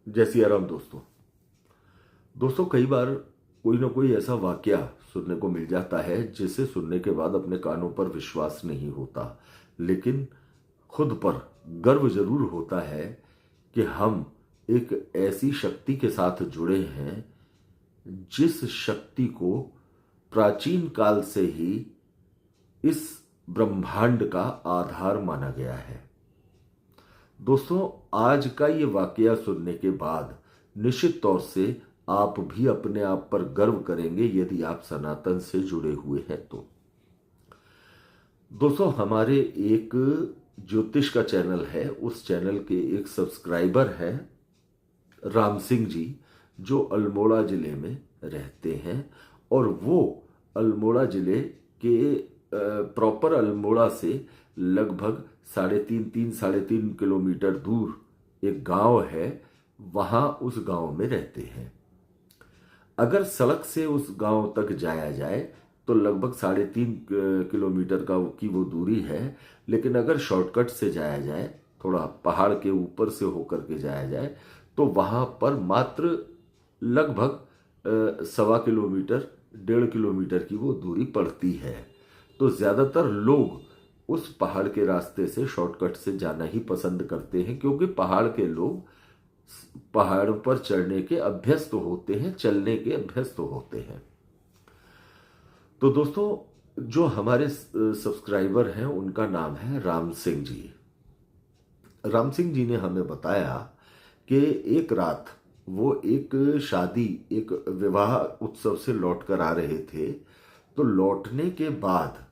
जय सिया राम दोस्तों। कई बार कोई ना कोई ऐसा वाकया सुनने को मिल जाता है जिसे सुनने के बाद अपने कानों पर विश्वास नहीं होता, लेकिन खुद पर गर्व जरूर होता है कि हम एक ऐसी शक्ति के साथ जुड़े हैं जिस शक्ति को प्राचीन काल से ही इस ब्रह्मांड का आधार माना गया है। दोस्तों, आज का ये वाकया सुनने के बाद निश्चित तौर से आप भी अपने आप पर गर्व करेंगे यदि आप सनातन से जुड़े हुए हैं तो। दोस्तों, हमारे एक ज्योतिष का चैनल है, उस चैनल के एक सब्सक्राइबर हैं राम सिंह जी, जो अल्मोड़ा जिले में रहते हैं। और वो अल्मोड़ा जिले के प्रॉपर अल्मोड़ा से लगभग 3.5 किलोमीटर दूर एक गांव है, वहां उस गांव में रहते हैं। अगर सड़क से उस गांव तक जाया जाए तो लगभग 3.5 किलोमीटर की वो दूरी है, लेकिन अगर शॉर्टकट से जाया जाए, थोड़ा पहाड़ के ऊपर से होकर के जाया जाए, तो वहां पर मात्र लगभग 1.25 किलोमीटर 1.5 किलोमीटर की वो दूरी पड़ती है। तो ज्यादातर लोग उस पहाड़ के रास्ते से शॉर्टकट से जाना ही पसंद करते हैं, क्योंकि पहाड़ के लोग पहाड़ों पर चढ़ने के अभ्यस्त होते हैं, चलने के अभ्यस्त होते हैं। तो दोस्तों, जो हमारे सब्सक्राइबर हैं उनका नाम है राम सिंह जी। राम सिंह जी ने हमें बताया कि एक रात वो एक विवाह उत्सव से लौट कर आ रहे थे। तो लौटने के बाद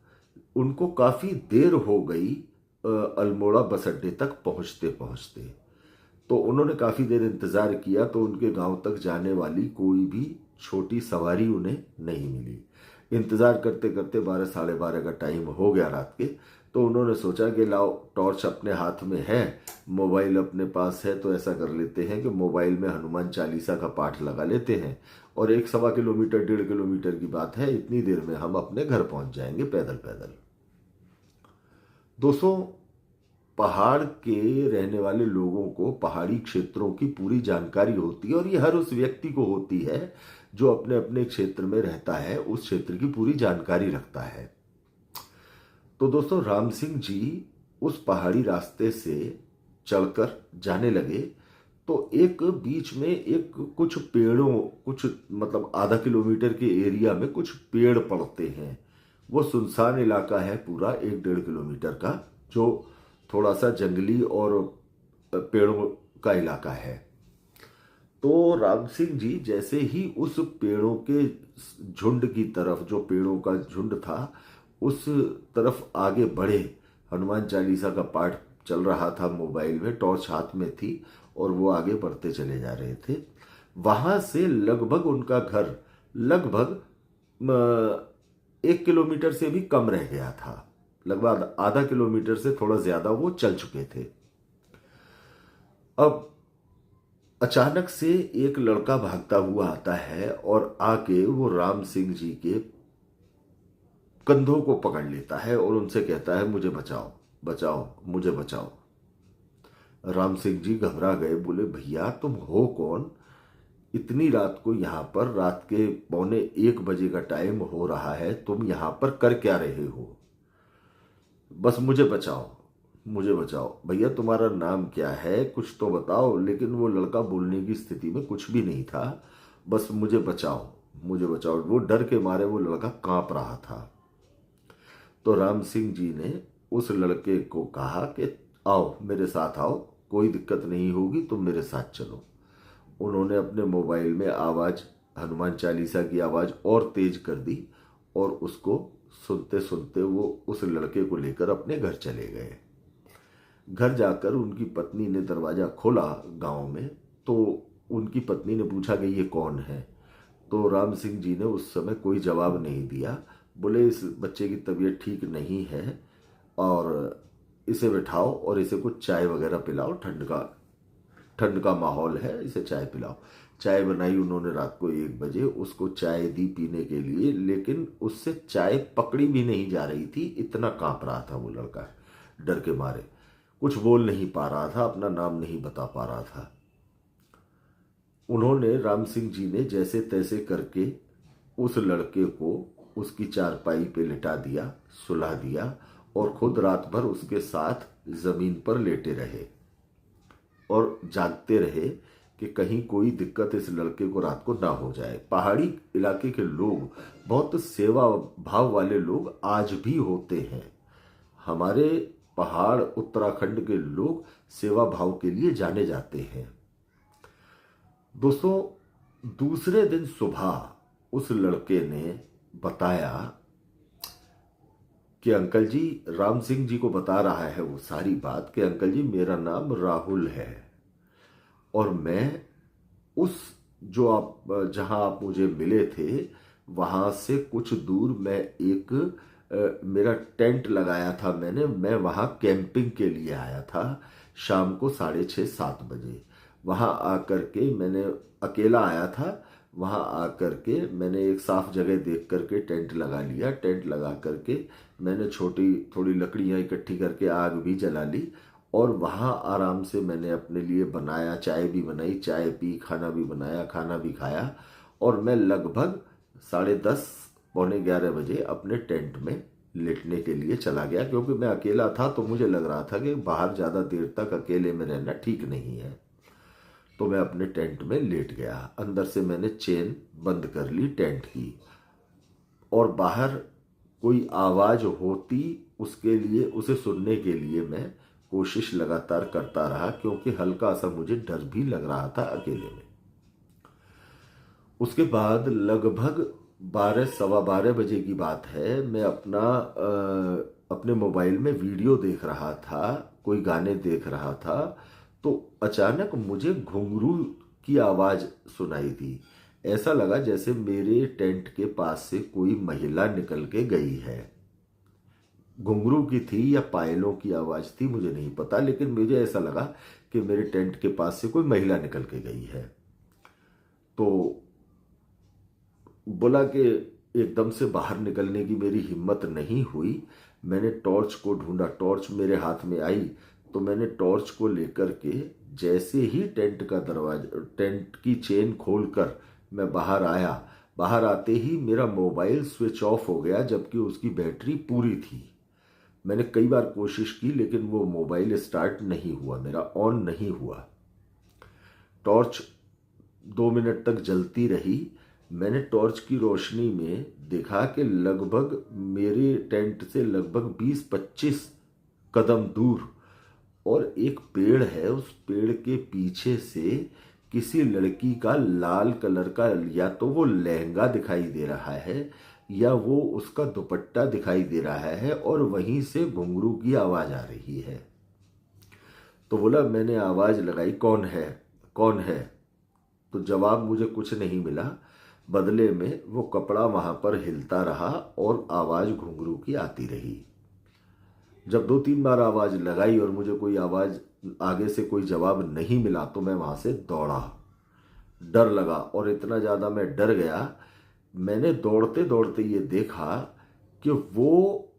उनको काफी देर हो गई अल्मोड़ा बस अड्डे तक पहुंचते पहुंचते। तो उन्होंने काफी देर इंतजार किया, तो उनके गांव तक जाने वाली कोई भी छोटी सवारी उन्हें नहीं मिली। इंतजार करते करते 12 साढ़े 12 का टाइम हो गया रात के। तो उन्होंने सोचा कि लाओ, टॉर्च अपने हाथ में है, मोबाइल अपने पास है, तो ऐसा कर लेते हैं कि मोबाइल में हनुमान चालीसा का पाठ लगा लेते हैं, और 1.25 किलोमीटर 1.5 किलोमीटर की बात है, इतनी देर में हम अपने घर पहुंच जाएंगे पैदल पैदल। दोस्तों, पहाड़ के रहने वाले लोगों को पहाड़ी क्षेत्रों की पूरी जानकारी होती है, और ये हर उस व्यक्ति को होती है जो अपने अपने क्षेत्र में रहता है, उस क्षेत्र की पूरी जानकारी रखता है। तो दोस्तों, राम सिंह जी उस पहाड़ी रास्ते से चलकर जाने लगे। तो एक बीच में कुछ पेड़ों, कुछ मतलब 0.5 किलोमीटर के एरिया में कुछ पेड़ पड़ते हैं। वो सुनसान इलाका है पूरा 1-1.5 किलोमीटर का, जो थोड़ा सा जंगली और पेड़ों का इलाका है। तो राम सिंह जी जैसे ही उस पेड़ों के झुंड की तरफ, जो पेड़ों का झुंड था, उस तरफ आगे बढ़े, हनुमान चालीसा का पाठ चल रहा था, मोबाइल में टॉर्च हाथ में थी, और वो आगे बढ़ते चले जा रहे थे। वहां से लगभग उनका घर लगभग 1 किलोमीटर से भी कम रह गया था। लगभग 0.5 किलोमीटर से थोड़ा ज्यादा वो चल चुके थे। अब अचानक से एक लड़का भागता हुआ आता है और आके वो राम सिंह जी के कंधों को पकड़ लेता है और उनसे कहता है, मुझे बचाओ, बचाओ, मुझे बचाओ। राम सिंह जी घबरा गए, बोले, भैया तुम हो कौन? इतनी रात को यहाँ पर, रात के 1:45 का टाइम हो रहा है, तुम यहाँ पर कर क्या रहे हो? बस मुझे बचाओ, मुझे बचाओ। भैया तुम्हारा नाम क्या है, कुछ तो बताओ। लेकिन वो लड़का बोलने की स्थिति में कुछ भी नहीं था। बस मुझे बचाओ, मुझे बचाओ। वो डर के मारे वो लड़का कांप रहा था। तो राम सिंह जी ने उस लड़के को कहा कि आओ, मेरे साथ आओ, कोई दिक्कत नहीं होगी, तुम मेरे साथ चलो। उन्होंने अपने मोबाइल में आवाज, हनुमान चालीसा की आवाज और तेज कर दी, और उसको सुनते सुनते वो उस लड़के को लेकर अपने घर चले गए। घर जाकर उनकी पत्नी ने दरवाजा खोला गांव में, तो उनकी पत्नी ने पूछा कि ये कौन है? तो राम सिंह जी ने उस समय कोई जवाब नहीं दिया। बोले, इस बच्चे की तबीयत ठीक नहीं है, और इसे बिठाओ और इसे कुछ चाय वगैरह पिलाओ, ठंड का माहौल है, इसे चाय पिलाओ। चाय बनाई उन्होंने रात को 1 बजे, उसको चाय दी पीने के लिए, लेकिन उससे चाय पकड़ी भी नहीं जा रही थी, इतना कांप रहा था वो लड़का डर के मारे। कुछ बोल नहीं पा रहा था, अपना नाम नहीं बता पा रहा था। उन्होंने, राम सिंह जी ने जैसे तैसे करके उस लड़के को उसकी चारपाई पे लिटा दिया, सुला दिया और खुद रात भर उसके साथ जमीन पर लेटे रहे और जागते रहे कि कहीं कोई दिक्कत इस लड़के को रात को ना हो जाए। पहाड़ी इलाके के लोग, बहुत सेवा भाव वाले लोग आज भी होते हैं। हमारे पहाड़ उत्तराखंड के लोग सेवा भाव के लिए जाने जाते हैं। दोस्तों, दूसरे दिन सुबह उस लड़के ने बताया कि अंकल जी, राम सिंह जी को बता रहा है वो सारी बात कि अंकल जी, मेरा नाम राहुल है और मैं उस जो आप जहां आप मुझे मिले थे वहां से कुछ दूर मैं एक मेरा टेंट लगाया था मैं वहां कैंपिंग के लिए आया था शाम को 6:30-7 बजे। वहां आकर के मैंने अकेला आया था। वहां आकर के मैंने एक साफ जगह देख करके टेंट लगा लिया। टेंट लगा करके मैंने छोटी थोड़ी लकड़ियां इकट्ठी करके आग भी जला ली और वहां आराम से मैंने अपने लिए बनाया, चाय भी बनाई, चाय पी, खाना भी बनाया, खाना भी खाया और मैं लगभग 10:30 पौने 11 बजे अपने टेंट में लेटने के लिए चला गया, क्योंकि मैं अकेला था तो मुझे लग रहा था कि बाहर ज़्यादा देर तक अकेले में रहना ठीक नहीं है। तो मैं अपने टेंट में लेट गया। अंदर से मैंने चेन बंद कर ली टेंट की और बाहर कोई आवाज़ होती उसके लिए, उसे सुनने के लिए मैं कोशिश लगातार करता रहा, क्योंकि हल्का सा मुझे डर भी लग रहा था अकेले में। उसके बाद लगभग 12-12:15 बजे की बात है। मैं अपने मोबाइल में वीडियो देख रहा था, कोई गाने देख रहा था, तो अचानक मुझे घुंघरू की आवाज़ सुनाई दी। ऐसा लगा जैसे मेरे टेंट के पास से कोई महिला निकल के गई है। घुंघरू की थी या पायलों की आवाज़ थी मुझे नहीं पता, लेकिन मुझे ऐसा लगा कि मेरे टेंट के पास से कोई महिला निकल के गई है। तो बोला कि एकदम से बाहर निकलने की मेरी हिम्मत नहीं हुई। मैंने टॉर्च को ढूंढा, टॉर्च मेरे हाथ में आई तो मैंने टॉर्च को लेकर के जैसे ही टेंट का दरवाजा, टेंट की चेन खोलकर मैं बाहर आया, बाहर आते ही मेरा मोबाइल स्विच ऑफ हो गया, जबकि उसकी बैटरी पूरी थी। मैंने कई बार कोशिश की लेकिन वो मोबाइल स्टार्ट नहीं हुआ, मेरा ऑन नहीं हुआ। टॉर्च 2 मिनट तक जलती रही। मैंने टॉर्च की रोशनी में देखा कि लगभग मेरे टेंट से लगभग 20-25 कदम दूर और एक पेड़ है, उस पेड़ के पीछे से किसी लड़की का लाल कलर का या तो वो लहंगा दिखाई दे रहा है या वो उसका दुपट्टा दिखाई दे रहा है और वहीं से घुंघरू की आवाज़ आ रही है। तो बोला, मैंने आवाज़ लगाई, कौन है, कौन है? तो जवाब मुझे कुछ नहीं मिला। बदले में वो कपड़ा वहां पर हिलता रहा और आवाज़ घुंघरू की आती रही। जब 2-3 बार आवाज़ लगाई और मुझे कोई आवाज़, आगे से कोई जवाब नहीं मिला तो मैं वहां से दौड़ा। डर लगा और इतना ज़्यादा मैं डर गया। मैंने दौड़ते दौड़ते ये देखा कि वो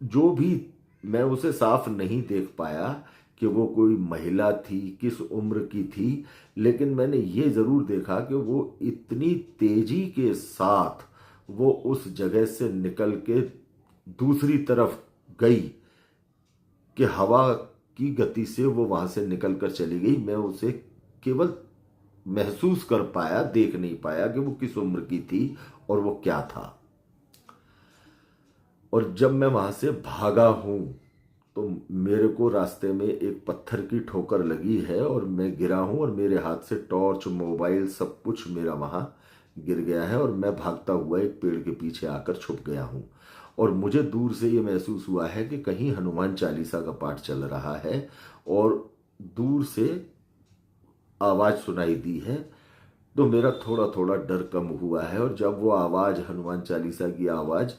जो भी, मैं उसे साफ नहीं देख पाया कि वो कोई महिला थी, किस उम्र की थी, लेकिन मैंने ये ज़रूर देखा कि वो इतनी तेजी के साथ वो उस जगह से निकल के दूसरी तरफ गई कि हवा की गति से वो वहां से निकल कर चली गई। मैं उसे केवल महसूस कर पाया, देख नहीं पाया कि वो किस उम्र की थी और वो क्या था। और जब मैं वहां से भागा हूं तो मेरे को रास्ते में एक पत्थर की ठोकर लगी है और मैं गिरा हूं और मेरे हाथ से टॉर्च, मोबाइल, सब कुछ मेरा वहां गिर गया है और मैं भागता हुआ एक पेड़ के पीछे आकर छुप गया हूं। और मुझे दूर से ये महसूस हुआ है कि कहीं हनुमान चालीसा का पाठ चल रहा है और दूर से आवाज़ सुनाई दी है। तो मेरा थोड़ा थोड़ा डर कम हुआ है और जब वो आवाज़, हनुमान चालीसा की आवाज़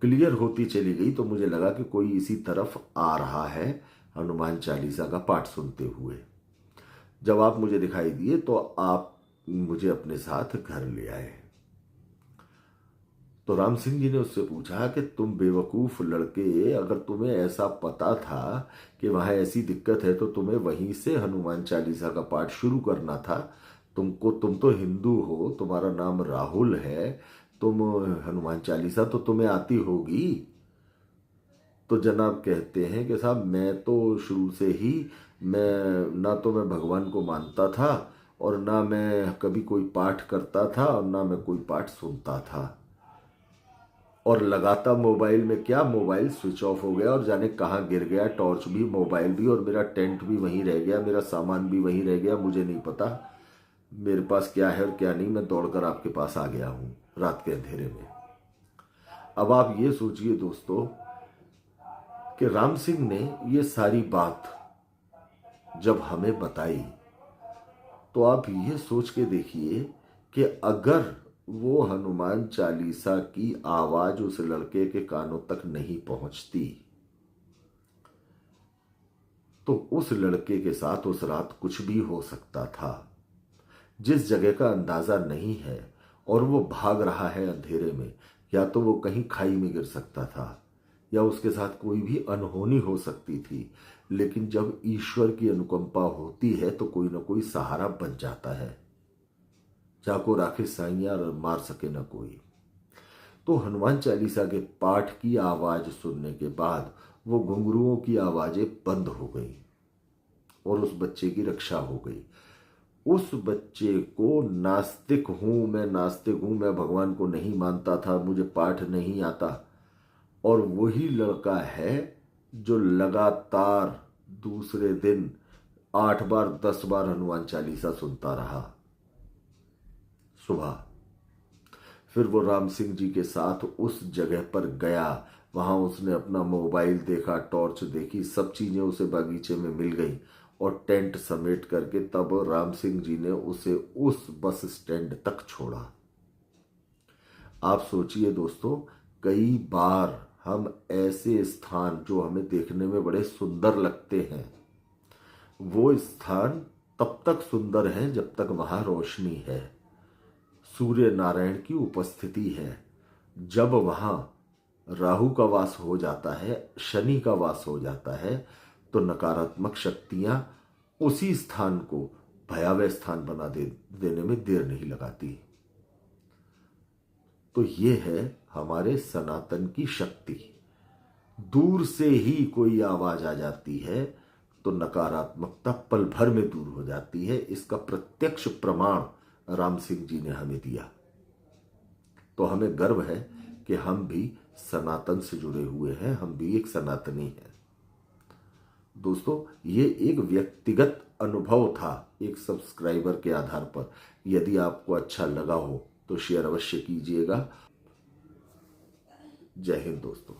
क्लियर होती चली गई तो मुझे लगा कि कोई इसी तरफ आ रहा है हनुमान चालीसा का पाठ सुनते हुए। जब आप मुझे दिखाई दिए तो आप मुझे अपने साथ घर ले आए। तो तो राम सिंह जी ने उससे पूछा कि तुम बेवकूफ लड़के, अगर तुम्हें ऐसा पता था कि वहां ऐसी दिक्कत है तो तुम्हें वहीं से हनुमान चालीसा का पाठ शुरू करना था। तुम तो हिंदू हो, तुम्हारा नाम राहुल है, तुम हनुमान चालीसा तो तुम्हें आती होगी। तो जनाब कहते हैं कि साहब मैं तो शुरू से ही, मैं ना तो मैं भगवान को मानता था और ना मैं कभी कोई पाठ करता था और ना मैं कोई पाठ सुनता था, और लगाता मोबाइल में क्या, मोबाइल स्विच ऑफ हो गया और जाने कहाँ गिर गया, टॉर्च भी, मोबाइल भी, और मेरा टेंट भी वहीं रह गया, मेरा सामान भी वहीं रह गया, मुझे नहीं पता मेरे पास क्या है और क्या नहीं। मैं दौड़कर आपके पास आ गया हूँ रात के अंधेरे में। अब आप ये सोचिए दोस्तों कि राम सिंह ने ये सारी बात जब हमें बताई तो आप ये सोच के देखिए कि अगर वो हनुमान चालीसा की आवाज उस लड़के के कानों तक नहीं पहुंचती तो उस लड़के के साथ उस रात कुछ भी हो सकता था। जिस जगह का अंदाजा नहीं है और वो भाग रहा है अंधेरे में, या तो वो कहीं खाई में गिर सकता था या उसके साथ कोई भी अनहोनी हो सकती थी। लेकिन जब ईश्वर की अनुकंपा होती है तो कोई ना कोई सहारा बन जाता है। जाको राखे साइया मार सके ना कोई। तो हनुमान चालीसा के पाठ की आवाज सुनने के बाद वो घुंघरुओं की आवाजें बंद हो गई और उस बच्चे की रक्षा हो गई। उस बच्चे को नास्तिक हूं मैं, नास्तिक हूं मैं, भगवान को नहीं मानता था, मुझे पाठ नहीं आता, और वही लड़का है जो लगातार दूसरे दिन 8 बार 10 बार हनुमान चालीसा सुनता रहा सुबह। फिर वो राम सिंह जी के साथ उस जगह पर गया, वहां उसने अपना मोबाइल देखा, टॉर्च देखी, सब चीजें उसे बागीचे में मिल गई और टेंट समेट करके तब राम सिंह जी ने उसे उस बस स्टैंड तक छोड़ा। आप सोचिए दोस्तों, कई बार हम ऐसे स्थान जो हमें देखने में बड़े सुंदर लगते हैं, वो स्थान तब तक सुंदर है जब तक वहां रोशनी है, सूर्य नारायण की उपस्थिति है। जब वहां राहु का वास हो जाता है, शनि का वास हो जाता है, तो नकारात्मक शक्तियां उसी स्थान को भयावह स्थान बना देने में देर नहीं लगाती। तो ये है हमारे सनातन की शक्ति। दूर से ही कोई आवाज आ जाती है तो नकारात्मकता पल भर में दूर हो जाती है। इसका प्रत्यक्ष प्रमाण राम सिंह जी ने हमें दिया। तो हमें गर्व है कि हम भी सनातन से जुड़े हुए हैं, हम भी एक सनातनी हैं। दोस्तों, ये एक व्यक्तिगत अनुभव था एक सब्सक्राइबर के आधार पर। यदि आपको अच्छा लगा हो तो शेयर अवश्य कीजिएगा। जय हिंद दोस्तों।